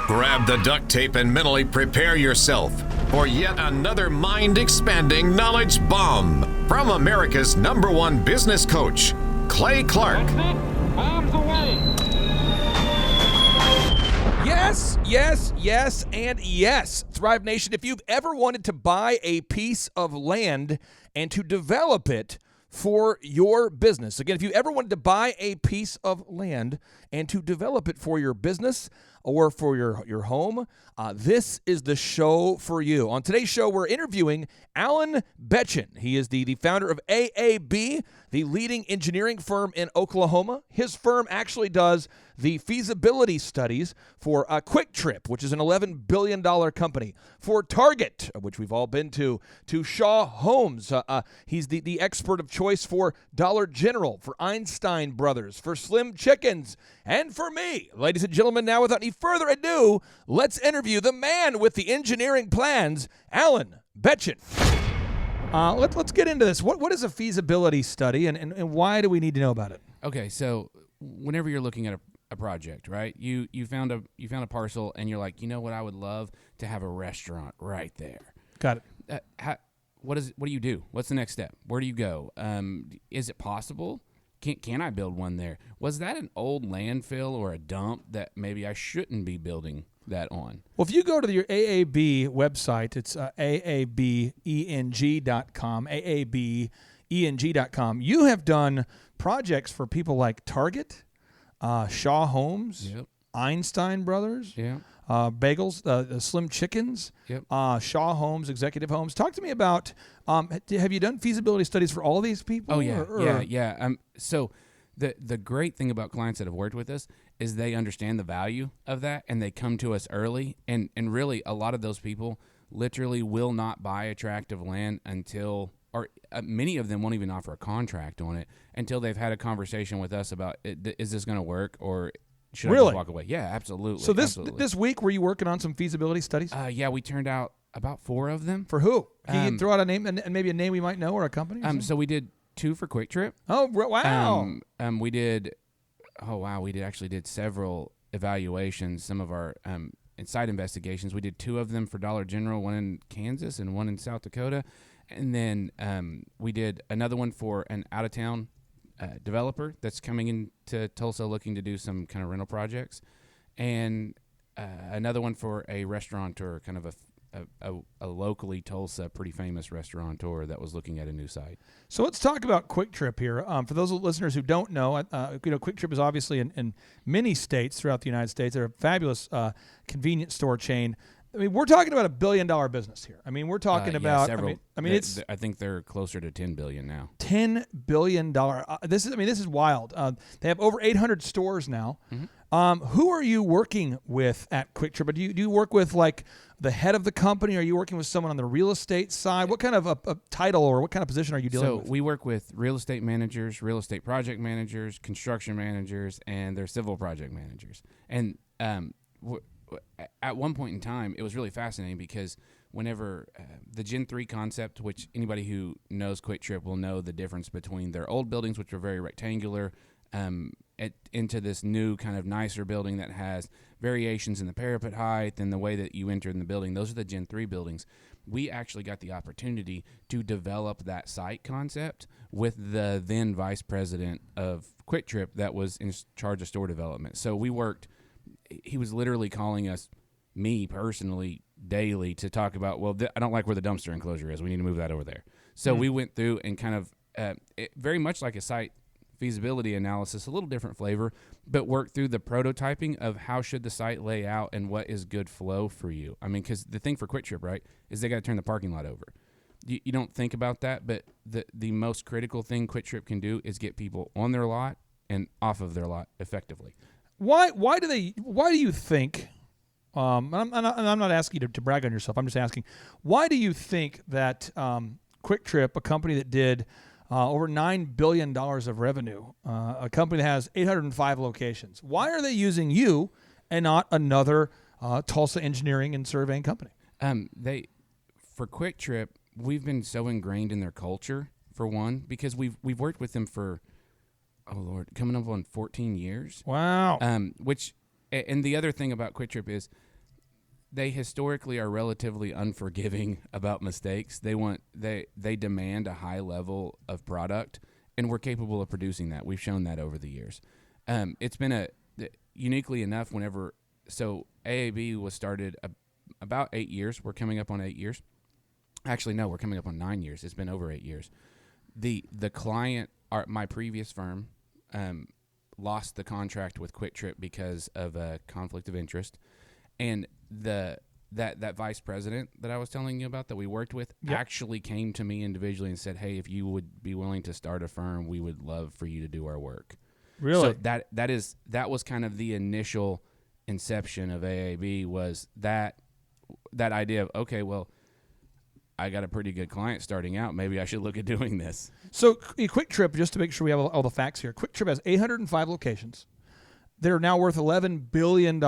Grab the duct tape and mentally prepare yourself for yet another mind-expanding knowledge bomb from America's #1 business coach, Clay Clark. That's it. Bombs away. Yes, yes, yes, and yes. Thrive Nation, if you've ever wanted to buy a piece of land and to develop it for your business. Again, if you ever wanted to buy a piece of land and to develop it for your business or for your home, this is the show for you. On today's show, we're interviewing Alan Betchen. He is the founder of AAB, the leading engineering firm in Oklahoma. His firm actually does the feasibility studies for QuikTrip, which is an $11 billion company, for Target, which we've all been to Shaw Homes. He's the expert of choice for Dollar General, for Einstein Brothers, for Slim Chickens, and for me. Ladies and gentlemen, now without any further ado, let's interview the man with the engineering plans, Alan Betchen. Let's get into this. What is a feasibility study, and why do we need to know about it? Okay, so whenever you're looking at a project, right? You found a parcel, and you're like, you know what? I would love to have a restaurant right there. Got it. What do you do? What's the next step? Where do you go? Is it possible? Can I build one there? Was that an old landfill or a dump that maybe I shouldn't be building that on? Well, if you go to your AAB website, it's aabeng.com, aabeng.com. You have done projects for people like Target, Shaw Homes, Yep. Einstein Brothers, Yeah. Bagels, the Slim Chickens, Yep. Shaw Homes, Executive Homes. Talk to me about, have you done feasibility studies for all of these people? Oh, yeah. Yeah. So the great thing about clients that have worked with us is they understand the value of that, and they come to us early. And really, a lot of those people literally will not buy a tract of land until, or many of them won't even offer a contract on it until they've had a conversation with us about, is this going to work, or should I just walk away? Yeah, absolutely. So this week, were you working on some feasibility studies? Yeah, we turned out about 4 of them. For who? Can you throw out a name and maybe a name we might know, or a company? Or So we did 2 for QuikTrip. Oh, wow. We actually did several evaluations, some of our site investigations. We did 2 of them for Dollar General, one in Kansas and one in South Dakota. And then we did another one for an out-of-town developer that's coming into Tulsa looking to do some kind of rental projects. And another one for a restaurateur, kind of a locally Tulsa pretty famous restaurateur that was looking at a new site. So let's talk about QuikTrip here. For those listeners who don't know, QuikTrip is obviously in many states throughout the United States. They're a fabulous convenience store chain. I mean, we're talking about $1 billion business here. I mean, we're talking about several. It's. I think they're closer to $10 billion now. $10 billion. This is wild. They have over 800 stores now. Mm-hmm. Who are you working with at QuikTrip? Do you work with like the head of the company? Are you working with someone on the real estate side? What kind of a title or what kind of position are you dealing with? So we work with real estate managers, real estate project managers, construction managers, and their civil project managers. And at one point in time, it was really fascinating because whenever the Gen 3 concept, which anybody who knows QuikTrip will know the difference between their old buildings, which are very rectangular, into this new kind of nicer building that has variations in the parapet height and the way that you enter in the building. Those are the Gen 3 buildings. We actually got the opportunity to develop that site concept with the then vice president of QuikTrip that was in charge of store development. So we worked. He was literally calling us, me personally, daily to talk about, I don't like where the dumpster enclosure is. We need to move that over there. So we went through and kind of, very much like a site feasibility analysis, a little different flavor, but worked through the prototyping of how should the site lay out and what is good flow for you. I mean, because the thing for QuikTrip, right, is they got to turn the parking lot over. You don't think about that, but the most critical thing QuikTrip can do is get people on their lot and off of their lot effectively. Why do you think, I'm not asking you to brag on yourself, I'm just asking, why do you think that QuikTrip, a company that did over $9 billion of revenue, a company that has 805 locations, why are they using you and not another Tulsa engineering and surveying company? For QuikTrip, we've been so ingrained in their culture, for one, because we've worked with them for, oh Lord, coming up on 14 years. Wow. And the other thing about QuikTrip is they historically are relatively unforgiving about mistakes. They demand a high level of product, and we're capable of producing that. We've shown that over the years. It's been uniquely enough so AAB was started about 8 years. We're coming up on 8 years. Actually, no, we're coming up on 9 years. It's been over 8 years. The client, my previous firm, lost the contract with QuikTrip because of a conflict of interest, and that vice president that I was telling you about that we worked with actually came to me individually and said, "Hey, if you would be willing to start a firm, we would love for you to do our work." Really? So that was kind of the initial inception of AAB, was that idea of, okay, well, I got a pretty good client starting out. Maybe I should look at doing this. So QuikTrip, just to make sure we have all the facts here, QuikTrip has 805 locations. They're now worth $11 billion.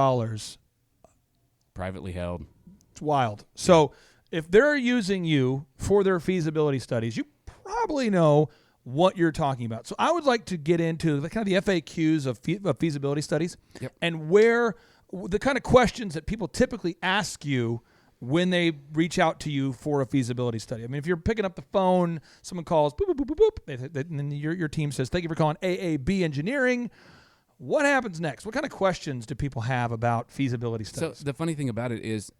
Privately held. It's wild. So if they're using you for their feasibility studies, you probably know what you're talking about. So I would like to get into the kind of the FAQs of feasibility studies, and where the kind of questions that people typically ask you when they reach out to you for a feasibility study. I mean, if you're picking up the phone, someone calls, boop, boop, boop, boop, boop, and then your team says, "Thank you for calling AAB Engineering." What happens next? What kind of questions do people have about feasibility studies? So the funny thing about it is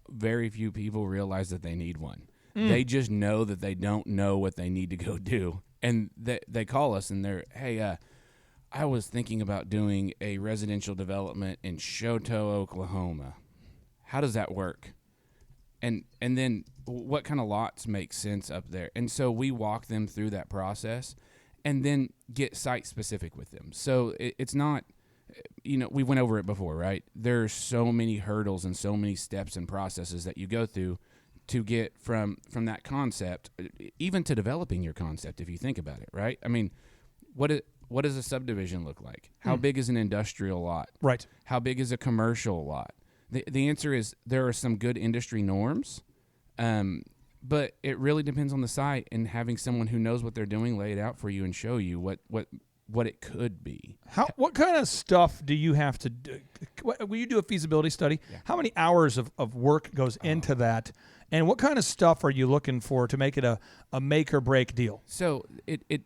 very few people realize that they need one. They just know that they don't know what they need to go do. And they call us and they're, "Hey, I was thinking about doing a residential development in Choteau, Oklahoma. How does that work? And then what kind of lots make sense up there?" And so we walk them through that process and then get site specific with them. So it's not, we went over it before, right? There's so many hurdles and so many steps and processes that you go through to get from that concept, even to developing your concept, if you think about it, right? I mean, what does a subdivision look like? How big is an industrial lot? Right. How big is a commercial lot? The answer is there are some good industry norms, but it really depends on the site and having someone who knows what they're doing lay it out for you and show you what it could be. What kind of stuff do you have to do? When you do a feasibility study, how many hours of work goes into that? And what kind of stuff are you looking for to make it a make or break deal? So it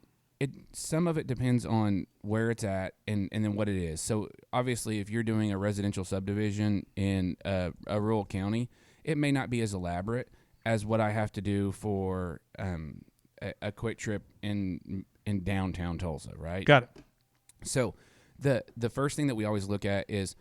some of it depends on where it's at and then what it is. So obviously, if you're doing a residential subdivision in a rural county, it may not be as elaborate as what I have to do for a QuikTrip in downtown Tulsa, right? Got it. So the first thing that we always look at is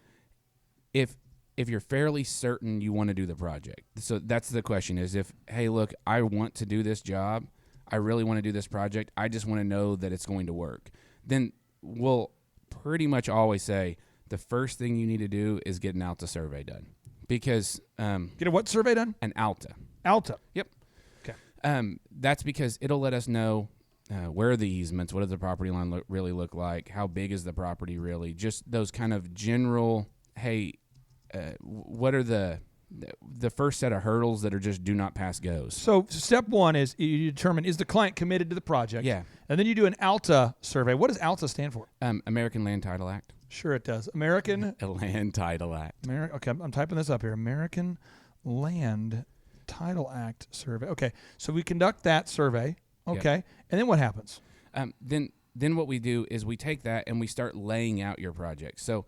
if you're fairly certain you want to do the project. So that's the question is hey, look, I want to do this job. I really want to do this project. I just want to know that it's going to work. Then we'll pretty much always say the first thing you need to do is get an ALTA survey done. Because get a what survey done? An ALTA. ALTA. Yep. Okay. That's because it'll let us know where are the easements, what does the property line really look like, how big is the property really, just those kind of general, hey, what are the first set of hurdles that are just do not pass goes. So step one is you determine, is the client committed to the project? Yeah. And then you do an ALTA survey. What does ALTA stand for? American Land Title Act. Sure it does. American Land Title Act. Okay, I'm typing this up here. American Land Title Act survey. Okay, so we conduct that survey. Okay, Yep. And then what happens? Then what we do is we take that and we start laying out your project. So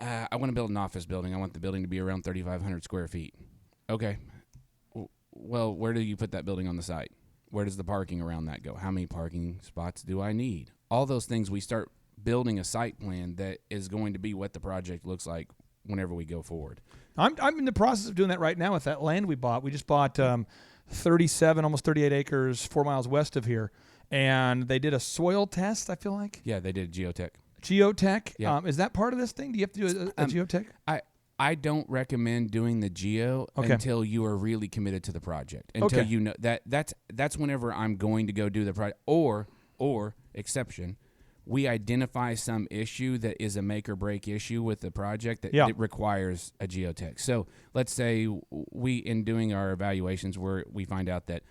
I want to build an office building. I want the building to be around 3,500 square feet. Okay. Well, where do you put that building on the site? Where does the parking around that go? How many parking spots do I need? All those things, we start building a site plan that is going to be what the project looks like whenever we go forward. I'm in the process of doing that right now with that land we bought. We just bought 37, almost 38 acres, 4 miles west of here. And they did a soil test, I feel like. Yeah, they did geotech. Geotech? Yeah. Is that part of this thing? Do you have to do a geotech? I don't recommend doing the geo until you are really committed to the project. Until you know that's whenever I'm going to go do the project. Or exception, we identify some issue that is a make or break issue with the project that requires a geotech. So let's say we, in doing our evaluations, where we find out that,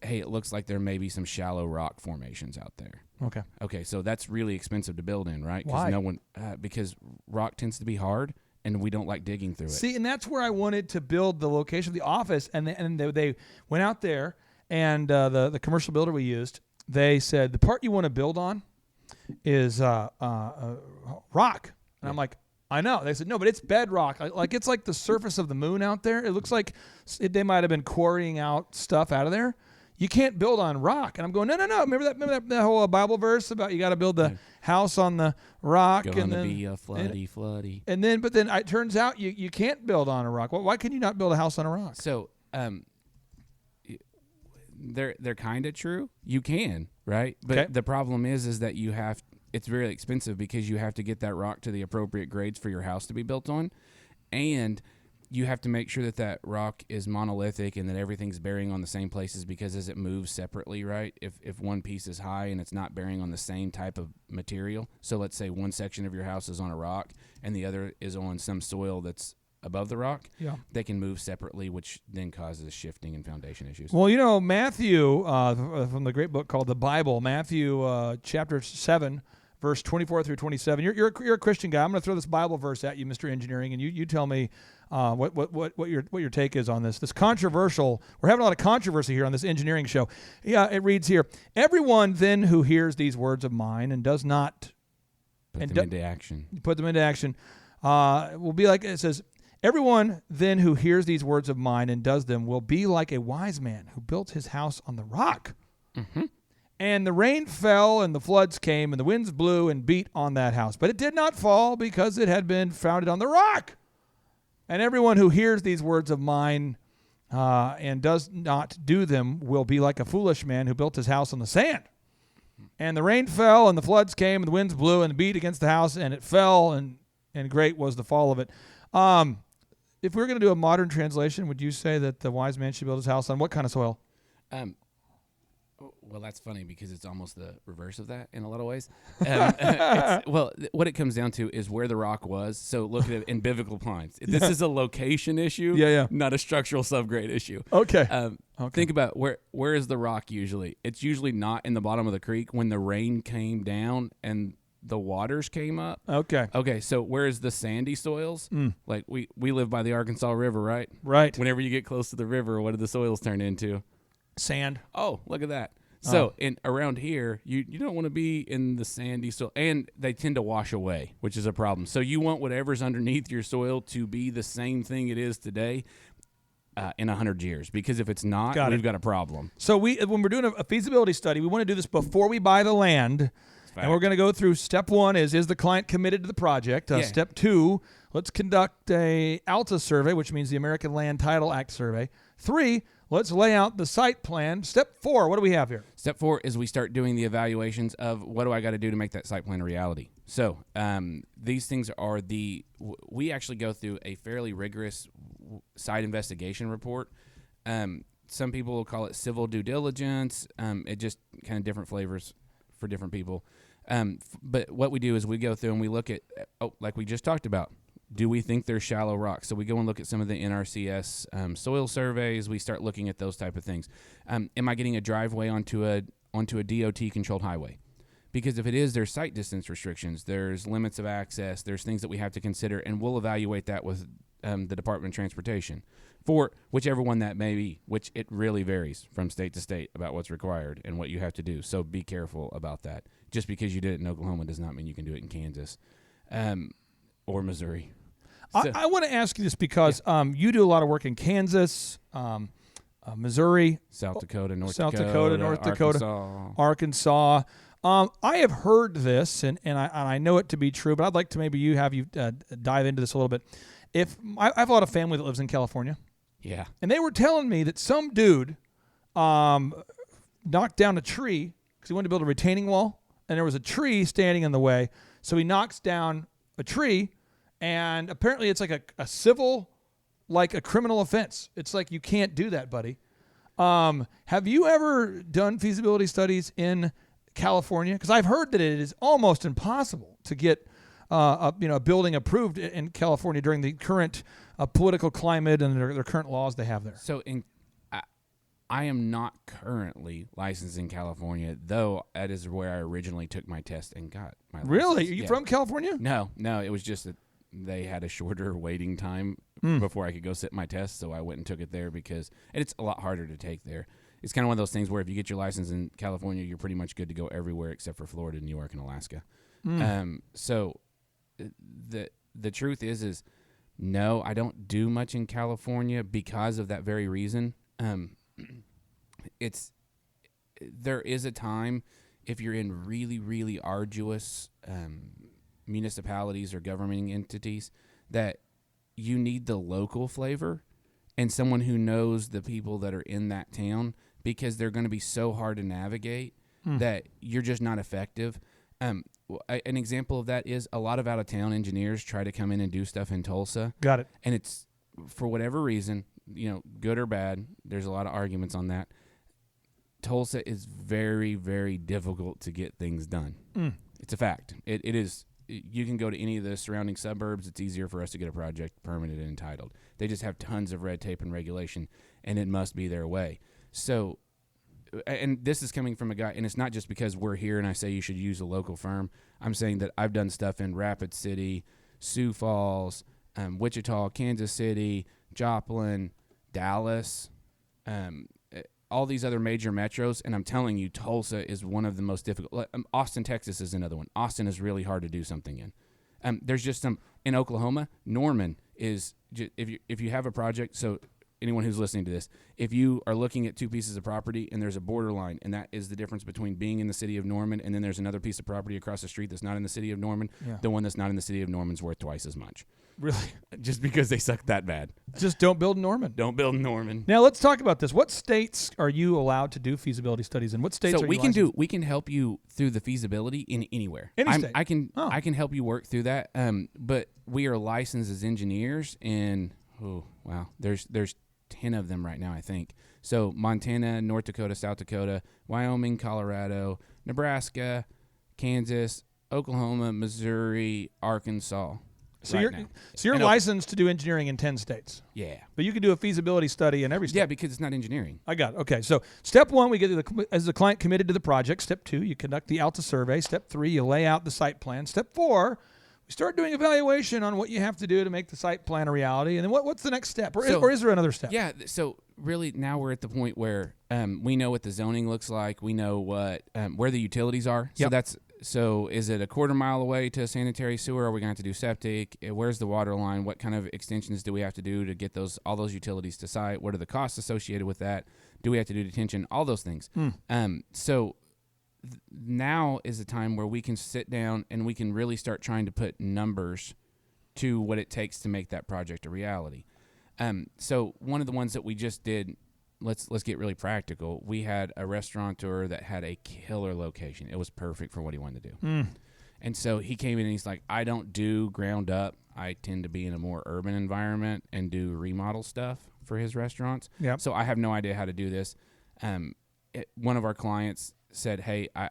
hey, it looks like there may be some shallow rock formations out there. Okay, so that's really expensive to build in, right? Why? Because rock tends to be hard, and we don't like digging through it. See, and that's where I wanted to build the location of the office, and they went out there, and the commercial builder we used, they said the part you want to build on is rock, and I'm like, I know. They said no, but it's bedrock, like it's like the surface of the moon out there. It looks like they might have been quarrying out stuff out of there. You can't build on rock. And I'm going, no. Remember that whole Bible verse about you got to build the house on the rock? Going to be a floody. And then it turns out you can't build on a rock. Why can you not build a house on a rock? So they're kind of true. You can, right? But the problem is that it's very expensive because you have to get that rock to the appropriate grades for your house to be built on. And you have to make sure that rock is monolithic and that everything's bearing on the same places, because as it moves separately, right, if one piece is high and it's not bearing on the same type of material, so let's say one section of your house is on a rock and the other is on some soil that's above the rock, they can move separately, which then causes shifting and foundation issues. Well, Matthew, from the great book called the Bible, Matthew chapter 7, verse 24 through 27. You're a Christian guy. I'm going to throw this Bible verse at you, Mr. Engineering, and you tell me what your take is on this. This controversial. We're having a lot of controversy here on this engineering show. Yeah, it reads here: everyone then who hears these words of mine and does not put them into action will be like, it says, everyone then who hears these words of mine and does them will be like a wise man who built his house on the rock. Mm-hmm. And the rain fell, and the floods came, and the winds blew and beat on that house. But it did not fall, because it had been founded on the rock. And everyone who hears these words of mine and does not do them will be like a foolish man who built his house on the sand. And the rain fell, and the floods came, and the winds blew and beat against the house, and it fell, and great was the fall of it. If we were going to do a modern translation, would you say that the wise man should build his house on what kind of soil? Well, that's funny because it's almost the reverse of that in a lot of ways. What it comes down to is where the rock was. So look at it in biblical times. This is a location issue, not a structural subgrade issue. Okay. Think about where is the rock usually? It's usually not in the bottom of the creek when the rain came down and the waters came up. Okay, so where is the sandy soils? Like we live by the Arkansas River, right? Right. Whenever you get close to the river, what do the soils turn into? Sand. Oh, look at that. So around here, you don't want to be in the sandy soil, and they tend to wash away, which is a problem. So you want whatever's underneath your soil to be the same thing it is today in 100 years, because if it's not, we've got a problem. So when we're doing a feasibility study, we want to do this before we buy the land, and we're going to go through step 1 is the client committed to the project? Step 2, let's conduct a ALTA survey, which means the American Land Title Act survey. 3, let's lay out the site plan. Step 4, what do we have here? Step 4 is we start doing the evaluations of what do I got to do to make that site plan a reality. So these things are we actually go through a fairly rigorous site investigation report. Some people will call it civil due diligence. It just kind of different flavors for different people. But what we do is we go through and we look at, like we just talked about, do we think there's shallow rocks? So we go and look at some of the NRCS soil surveys. We start looking at those type of things. Am I getting a driveway onto a DOT-controlled highway? Because if it is, there's site distance restrictions. There's limits of access. There's things that we have to consider, and we'll evaluate that with the Department of Transportation for whichever one that may be, which it really varies from state to state about what's required and what you have to do. So be careful about that. Just because you did it in Oklahoma does not mean you can do it in Kansas or Missouri. So, I want to ask you this because you do a lot of work in Kansas, Missouri, South Dakota, North Dakota, Arkansas. I have heard this, and I know it to be true, but I'd like to maybe have you dive into this a little bit. I have a lot of family that lives in California. Yeah. And they were telling me that some dude knocked down a tree because he wanted to build a retaining wall, and there was a tree standing in the way. So he knocks down a tree, and apparently it's like a civil, like a criminal offense. It's like you can't do that, buddy. Have you ever done feasibility studies in California? Because I've heard that it is almost impossible to get a building approved in California during the current political climate and their current laws they have there. So I am not currently licensed in California, though that is where I originally took my test and got my license. Really? Are you from California? No. It was just that they had a shorter waiting time before I could go sit my test, so I went and took it there and it's a lot harder to take there. It's kind of one of those things where if you get your license in California, you're pretty much good to go everywhere except for Florida, New York, and Alaska. So the truth is no, I don't do much in California because of that very reason. There is a time if you're in really, really arduous municipalities or governing entities that you need the local flavor and someone who knows the people that are in that town, because they're going to be so hard to navigate that you're just not effective. An example of that is a lot of out-of-town engineers try to come in and do stuff in Tulsa. Got it. And it's, for whatever reason, good or bad, there's a lot of arguments on that. Tulsa is very, very difficult to get things done. It's a fact. It is. You can go to any of the surrounding suburbs. It's easier for us to get a project permitted and entitled. They just have tons of red tape and regulation, and it must be their way. So, and this is coming from a guy, and it's not just because we're here and I say you should use a local firm. I'm saying that I've done stuff in Rapid City, Sioux Falls, Wichita, Kansas City, Joplin, Dallas, all these other major metros, and I'm telling you, Tulsa is one of the most difficult. Austin, Texas is another one. Austin is really hard to do something in. There's just some in Oklahoma. Norman is if you have a project. So anyone who's listening to this, if you are looking at two pieces of property and there's a borderline, and that is the difference between being in the city of Norman and then there's another piece of property across the street that's not in the city of Norman, the one that's not in the city of Norman's worth twice as much. Really? Just because they suck that bad. Just don't build in Norman. Don't build in Norman. Now let's talk about this. What states are you allowed to do feasibility studies in? What states are you licensed? We can help you through the feasibility in anywhere. Any state. I can help you work through that. But we are licensed as engineers in there's 10 of them right now, I think. So Montana, North Dakota, South Dakota, Wyoming, Colorado, Nebraska, Kansas, Oklahoma, Missouri, Arkansas. So you're licensed to do engineering in 10 states. Yeah. But you can do a feasibility study in every state. Yeah, because it's not engineering. I got it. Okay. So step 1, we get as the client committed to the project. Step 2, you conduct the ALTA survey. Step 3, you lay out the site plan. Step 4, we start doing evaluation on what you have to do to make the site plan a reality. And then what's the next step? Or is there another step? Yeah. So really now we're at the point where we know what the zoning looks like. We know what where the utilities are. Yep. So is it a quarter mile away to a sanitary sewer? Are we going to have to do septic? Where's the water line? What kind of extensions do we have to do to get all those utilities to site? What are the costs associated with that? Do we have to do detention? All those things. So now is the time where we can sit down and we can really start trying to put numbers to what it takes to make that project a reality. So one of the ones that we just did, let's get really practical. We had a restaurateur that had a killer location. It was perfect for what he wanted to do. And so he came in and he's like, I don't do ground up. I tend to be in a more urban environment and do remodel stuff for his restaurants. Yep. So I have no idea how to do this. One of our clients said, hey, I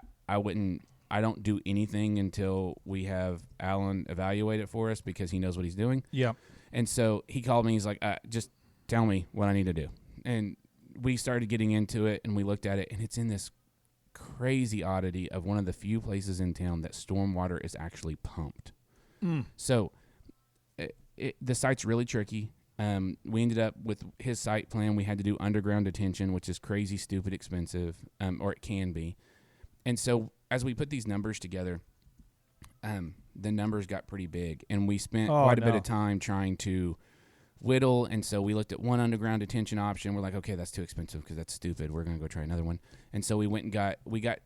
don't do anything until we have Alan evaluate it for us because he knows what he's doing. Yeah. And so he called me. He's like, just tell me what I need to do. And we started getting into it, and we looked at it, and it's in this crazy oddity of one of the few places in town that stormwater is actually pumped. So the site's really tricky. We ended up with his site plan. We had to do underground detention, which is crazy, stupid, expensive, or it can be. And so as we put these numbers together, the numbers got pretty big, and we spent quite a bit of time trying to whittle. And so we looked at one underground detention option. We're like, okay, that's too expensive because that's stupid. We're going to go try another one. And so we went and got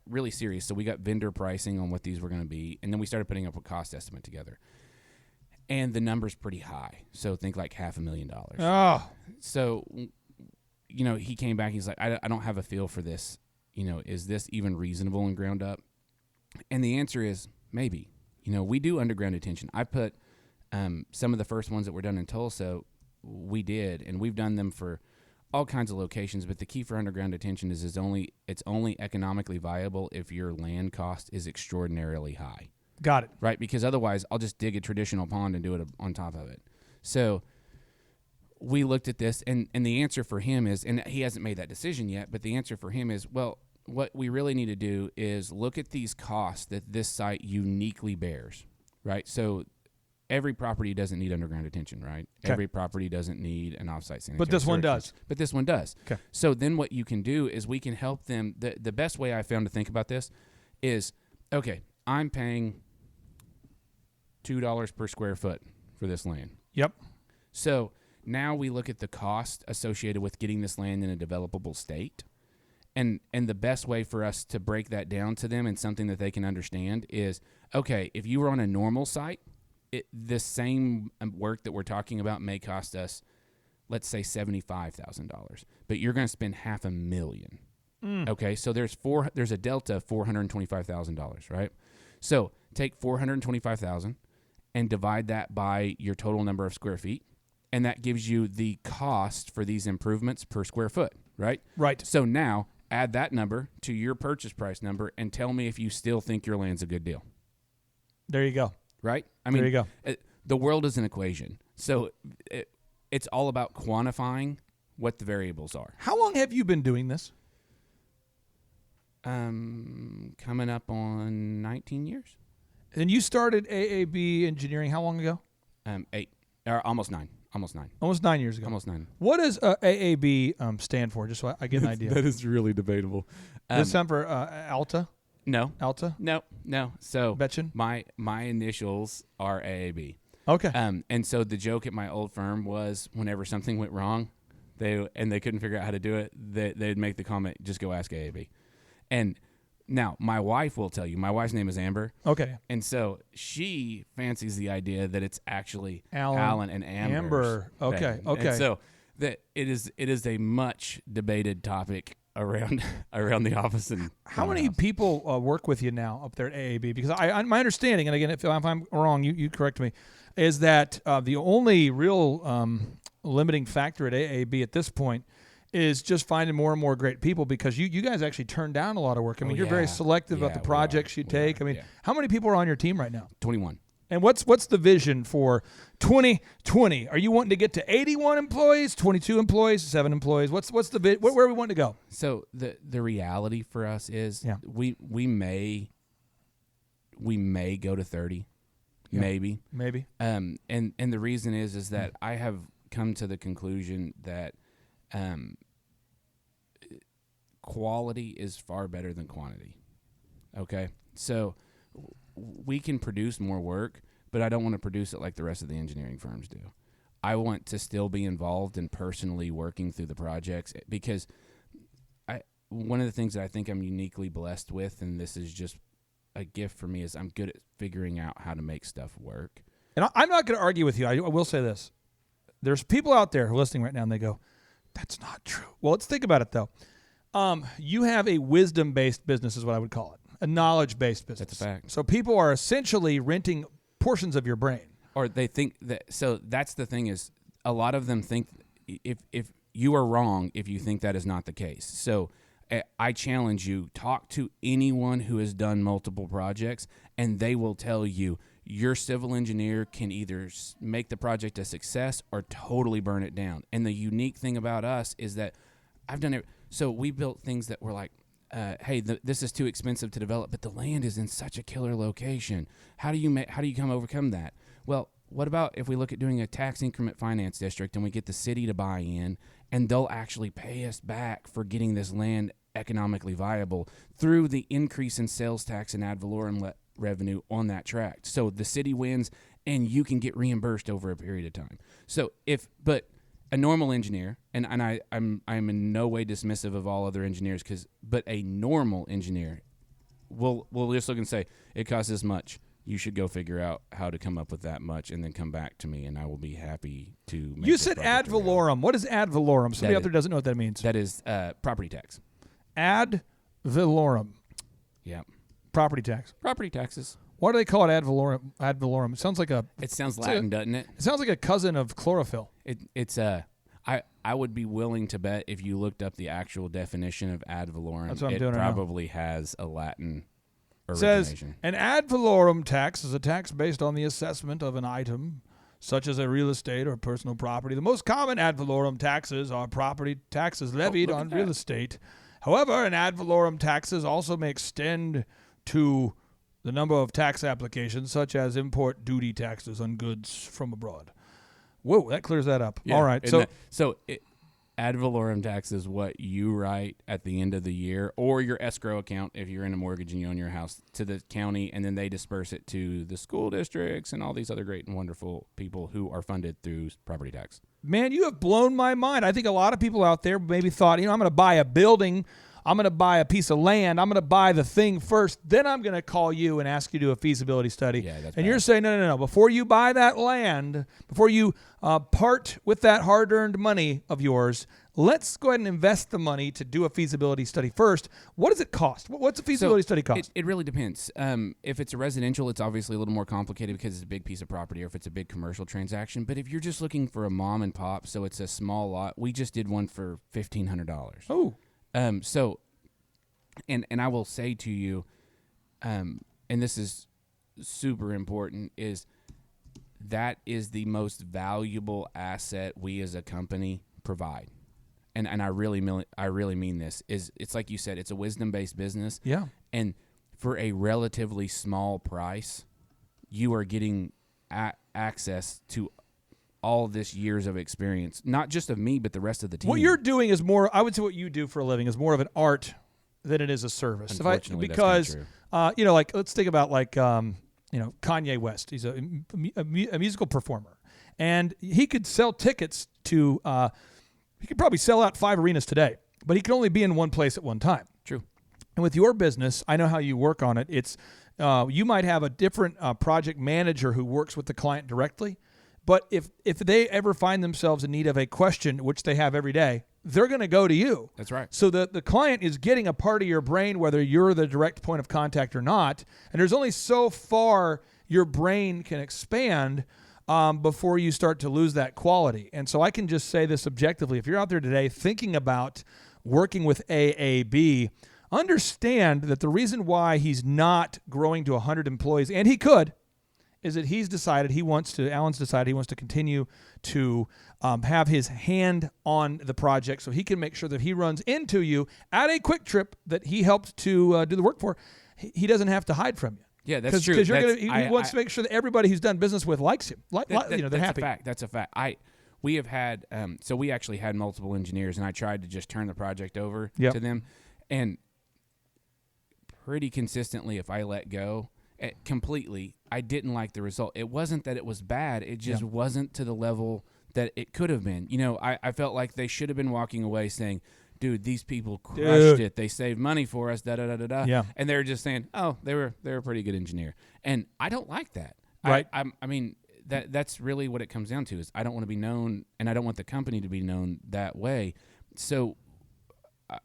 really serious. So we got vendor pricing on what these were going to be, and then we started putting up a cost estimate together. And the number's pretty high. So think like $500,000. Oh. So, he came back. He's like, I don't have a feel for this. Is this even reasonable in ground up? And the answer is maybe. We do underground detention. I put some of the first ones that were done in Tulsa, we did, and we've done them for all kinds of locations. But the key for underground detention is it's only economically viable if your land cost is extraordinarily high. Got it. Right, because otherwise I'll just dig a traditional pond and do it on top of it. So we looked at this, and the answer for him is, and he hasn't made that decision yet, but the answer for him is, well, what we really need to do is look at these costs that this site uniquely bears, right? So every property doesn't need underground detention, right? Okay. Every property doesn't need an offsite sanitary. But this one does. But this one does. Okay. So then what you can do is we can help them. The best way I found to think about this is, okay, I'm paying $2 per square foot for this land. Yep. So now we look at the cost associated with getting this land in a developable state. And the best way for us to break that down to them and something that they can understand is, okay, if you were on a normal site, this same work that we're talking about may cost us, let's say, $75,000, but you're going to spend $500,000. Okay, so there's a delta of $425,000, right? So take $425,000 and divide that by your total number of square feet, and that gives you the cost for these improvements per square foot, right? Right. So now add that number to your purchase price number and tell me if you still think your land's a good deal. There you go. Right? I There mean, you go. The world is an equation. So it's all about quantifying what the variables are. How long have you been doing this? Coming up on 19 years. And you started AAB Engineering how long ago? 8 or almost 9. Almost 9. Almost 9 years ago. Almost 9. What does AAB stand for? Just so I get an idea. That is really debatable. Does it stand for Alta? No. Alta? No. So Betchen? my initials are AAB. Okay. And so the joke at my old firm was whenever something went wrong, they couldn't figure out how to do it, they'd make the comment, just go ask AAB. And now my wife will tell you, my wife's name is Amber. Okay. And so she fancies the idea that it's actually Alan and Amber. Amber. Okay. thing. Okay. And so that it is a much debated topic around the office. And how many people work with you now up there at AAB? Because my understanding, and again, if I'm wrong, you correct me, is that the only real limiting factor at AAB at this point is just finding more and more great people, because you guys actually turn down a lot of work. I mean, you're very selective about the projects you take. I mean, how many people are on your team right now? 21. And what's the vision for 2020? Are you wanting to get to 81 employees, 22 employees, 7 employees? What's the where are we wanting to go? So the reality for us is we may go to 30, maybe. And the reason is that I have come to the conclusion that quality is far better than quantity. Okay, so we can produce more work, but I don't want to produce it like the rest of the engineering firms do. I want to still be involved in personally working through the projects, because one of the things that I think I'm uniquely blessed with, and this is just a gift for me, is I'm good at figuring out how to make stuff work. And I'm not going to argue with you. I will say this. There's people out there who are listening right now, and they go, that's not true. Well, let's think about it, though. You have a wisdom-based business is what I would call it, a knowledge-based business. That's a fact. So people are essentially renting portions of your brain. Or they think that, so that's the thing, is a lot of them think if you are wrong if you think that is not the case. So I challenge you, talk to anyone who has done multiple projects, and they will tell you your civil engineer can either make the project a success or totally burn it down. And the unique thing about us is that I've done it. So we built things that were like, hey, this is too expensive to develop, but the land is in such a killer location. How do you overcome that? Well, what about if we look at doing a tax increment finance district and we get the city to buy in, and they'll actually pay us back for getting this land economically viable through the increase in sales tax and ad valorem revenue on that tract. So the city wins and you can get reimbursed over a period of time. So but a normal engineer, and I'm in no way dismissive of all other engineers, but a normal engineer will just look and say, it costs this much. You should go figure out how to come up with that much and then come back to me, and I will be happy to make You said ad valorem. What is ad valorem? Somebody out there doesn't know what that means. That is property tax. Ad valorem. Yeah. Property tax. Property taxes. Why do they call it ad valorem? Ad valorem. It sounds like It sounds Latin, doesn't it? It sounds like a cousin of chlorophyll. I would be willing to bet if you looked up the actual definition of ad valorem, That's what I'm it doing right now. probably has a Latin It origination. says, an ad valorem tax is a tax based on the assessment of an item, such as a real estate or personal property. The most common ad valorem taxes are property taxes levied on real estate. However, an ad valorem taxes also may extend to the number of tax applications, such as import duty taxes on goods from abroad. Whoa, that clears that up. Yeah, All right. Ad valorem tax is what you write at the end of the year, or your escrow account if you're in a mortgage and you own your house, to the county, and then they disperse it to the school districts and all these other great and wonderful people who are funded through property tax. Man, you have blown my mind. I think a lot of people out there maybe thought, I'm going to buy a building, I'm going to buy a piece of land, I'm going to buy the thing first, then I'm going to call you and ask you to do a feasibility study. Yeah, that's and bad. You're saying, no. Before you buy that land, before you part with that hard-earned money of yours, let's go ahead and invest the money to do a feasibility study first. What does it cost? What's a feasibility study cost? It really depends. If it's a residential, it's obviously a little more complicated because it's a big piece of property, or if it's a big commercial transaction. But if you're just looking for a mom and pop, so it's a small lot, we just did one for $1,500. Oh. And I will say to you, and this is super important, is that is the most valuable asset we as a company provide. And I really mean this. It's like you said, it's a wisdom-based business. Yeah. And for a relatively small price, you are getting access to all this years of experience, not just of me, but the rest of the team. What you're doing is more, I would say what you do for a living is more of an art than it is a service. Unfortunately, because, that's kinda like, let's think about Kanye West. He's a musical performer. And he could sell tickets to, he could probably sell out 5 arenas today, but he could only be in one place at one time. True. And with your business, I know how you work on it. It's you might have a different project manager who works with the client directly, but if they ever find themselves in need of a question, which they have every day, they're going to go to you. That's right. So the client is getting a part of your brain, whether you're the direct point of contact or not, and there's only so far your brain can expand before you start to lose that quality. And so I can just say this objectively. If you're out there today thinking about working with AAB, understand that the reason why he's not growing to 100 employees, and he could, is that Alan's decided he wants to continue to have his hand on the project so he can make sure that he runs into you at a QuikTrip that he helped to do the work for. He doesn't have to hide from you. Yeah, that's true. Because he wants to make sure that everybody who's done business with likes him. They're happy. That's a fact. We have had, so we actually had multiple engineers, and I tried to just turn the project over to them. And pretty consistently, if I let go completely, I didn't like the result. It wasn't that it was bad. It just wasn't to the level that it could have been. I felt like they should have been walking away saying, dude, these people crushed it. They saved money for us, da-da-da-da-da. Yeah. And they're just saying, oh, they're a pretty good engineer. And I don't like that. Right. I mean, that's really what it comes down to is I don't want to be known, and I don't want the company to be known that way. So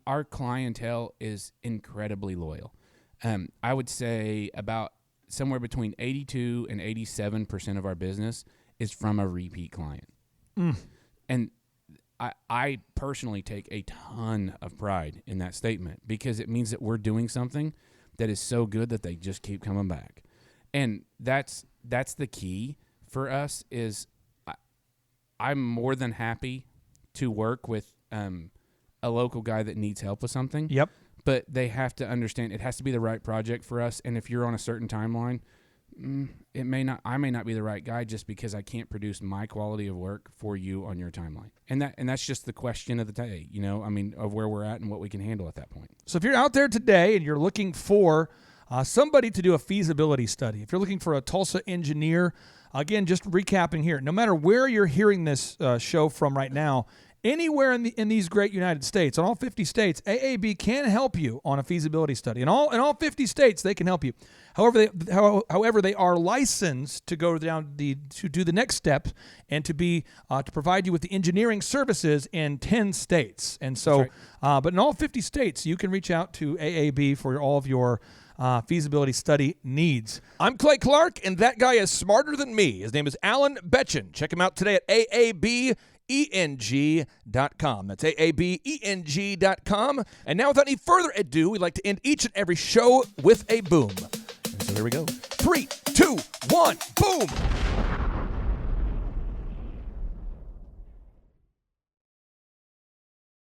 our clientele is incredibly loyal. I would say about somewhere between 82 and 87% of our business is from a repeat client. And I personally take a ton of pride in that statement because it means that we're doing something that is so good that they just keep coming back. And that's the key for us is I'm more than happy to work with a local guy that needs help with something. Yep. But they have to understand it has to be the right project for us. And if you're on a certain timeline, I may not be the right guy just because I can't produce my quality of work for you on your timeline. And that's just the question of the day, of where we're at and what we can handle at that point. So if you're out there today and you're looking for somebody to do a feasibility study, if you're looking for a Tulsa engineer, again, just recapping here, no matter where you're hearing this show from right now, anywhere in these great United States, in all 50 states, AAB can help you on a feasibility study. In all 50 states, they can help you. However, they are licensed to go down to do the next step and to provide you with the engineering services in 10 states. And so, but in all 50 states, you can reach out to AAB for all of your feasibility study needs. I'm Clay Clark, and that guy is smarter than me. His name is Alan Betchen. Check him out today at AABENG.com. That's AABENG.com. And now, without any further ado, we like to end each and every show with a boom. And so here we go. 3, 2, 1, boom.